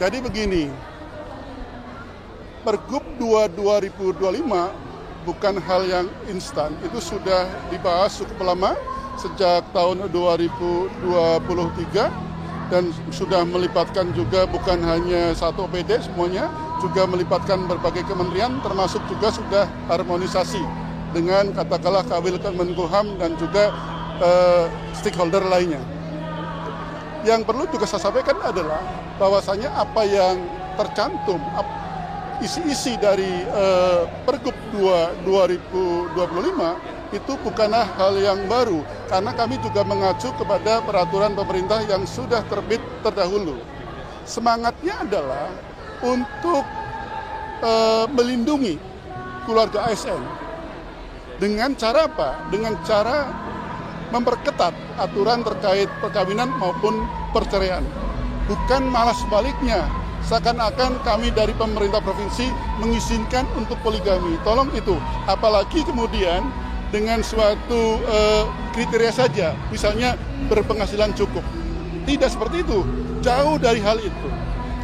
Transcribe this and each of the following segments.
Jadi begini, Pergub 2 2025 bukan hal yang instan. Itu sudah dibahas cukup lama, sejak tahun 2023, dan sudah melibatkan juga bukan hanya satu OPD semuanya, juga melibatkan berbagai kementerian, termasuk juga sudah harmonisasi dengan katakanlah Kawil Kemenkumham dan juga stakeholder lainnya. Yang perlu juga saya sampaikan adalah bahwasanya apa yang tercantum, isi-isi dari Pergub 2 2025 itu bukanlah hal yang baru, karena kami juga mengacu kepada peraturan pemerintah yang sudah terbit terdahulu. Semangatnya adalah untuk melindungi keluarga ASN. Dengan cara apa? Dengan cara memperketat aturan terkait perkawinan maupun perceraian. Bukan malah sebaliknya, seakan-akan kami dari pemerintah provinsi mengizinkan untuk poligami. Tolong itu, apalagi kemudian dengan suatu kriteria saja, misalnya berpenghasilan cukup. Tidak seperti itu, jauh dari hal itu.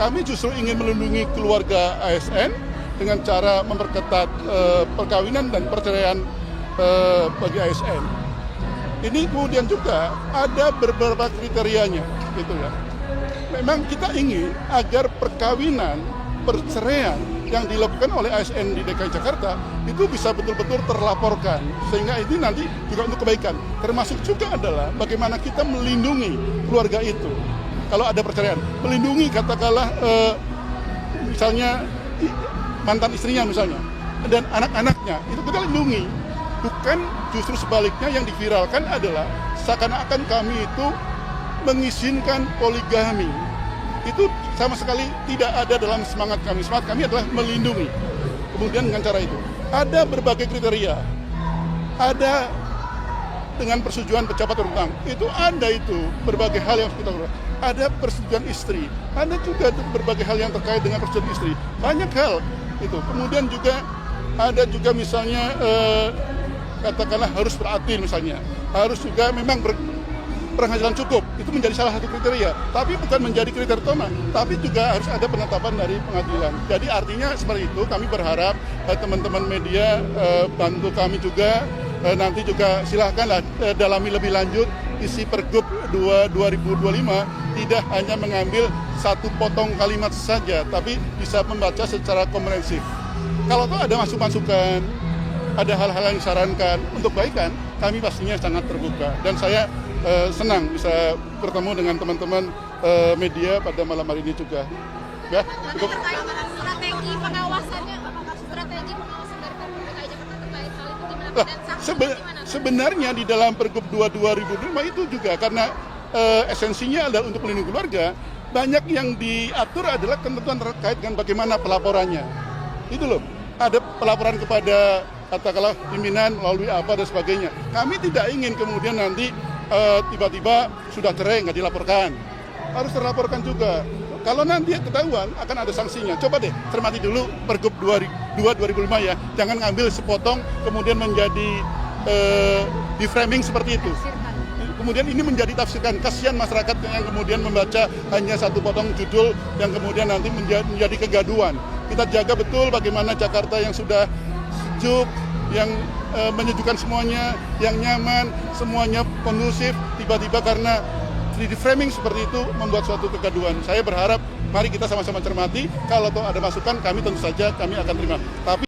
Kami justru ingin melindungi keluarga ASN dengan cara memperketat perkawinan dan perceraian bagi ASN. Ini kemudian juga ada beberapa kriterianya, gitu ya. Memang kita ingin agar perkawinan, perceraian yang dilakukan oleh ASN di DKI Jakarta itu bisa betul-betul terlaporkan, sehingga ini nanti juga untuk kebaikan. Termasuk juga adalah bagaimana kita melindungi keluarga itu kalau ada perceraian, melindungi katakanlah misalnya mantan istrinya misalnya dan anak-anaknya, itu kita lindungi. Bukan justru sebaliknya, yang diviralkan adalah seakan-akan kami itu mengizinkan poligami. Itu sama sekali tidak ada dalam semangat kami. Semangat kami adalah melindungi. Kemudian dengan cara itu ada berbagai kriteria. Ada dengan persetujuan pejabat berwenang. Itu ada itu berbagai hal yang kita lakukan. Ada persetujuan istri. Ada juga berbagai hal yang terkait dengan persetujuan istri. Banyak hal itu. Kemudian juga ada juga misalnya katakanlah harus beratil misalnya, harus juga memang berpenghasilan cukup, itu menjadi salah satu kriteria, tapi bukan menjadi kriteria utama, tapi juga harus ada penetapan dari pengadilan. Jadi artinya seperti itu, kami berharap teman-teman media bantu kami juga, nanti juga silahkanlah dalami lebih lanjut isi Pergub 2 2025, tidak hanya mengambil satu potong kalimat saja, tapi bisa membaca secara komprehensif. Kalau ada masukan, ada hal-hal yang disarankan untuk kebaikan, kami pastinya sangat terbuka. Dan saya senang bisa bertemu dengan teman-teman media pada malam hari ini juga. Ya, cukup. Strategi pengawasannya, apakah strategi pengawasan dari Pemprov DKI Jakarta terkait hal itu gimana? Dan sanksinya gimana? Sebenarnya di dalam Pergub 2 2005 itu juga karena esensinya adalah untuk melindungi keluarga, banyak yang diatur adalah ketentuan terkait dengan bagaimana pelaporannya. Itu loh, ada pelaporan kepada katakanlah pimpinan melalui apa dan sebagainya. Kami tidak ingin kemudian nanti tiba-tiba sudah cerai nggak dilaporkan. Harus terlaporkan juga. Kalau nanti ketahuan akan ada sanksinya. Coba deh cermati dulu Pergub 2 2005 ya. Jangan ngambil sepotong kemudian menjadi di framing seperti itu. Kemudian ini menjadi tafsirkan. Kasihan masyarakat yang kemudian membaca hanya satu potong judul yang kemudian nanti menjadi kegaduhan. Kita jaga betul bagaimana Jakarta yang sudah sejuk, yang menyejukkan semuanya, yang nyaman, semuanya kondusif, tiba-tiba karena 3D framing seperti itu membuat suatu kegaduhan. Saya berharap mari kita sama-sama cermati, kalau ada masukan kami tentu saja kami akan terima. Tapi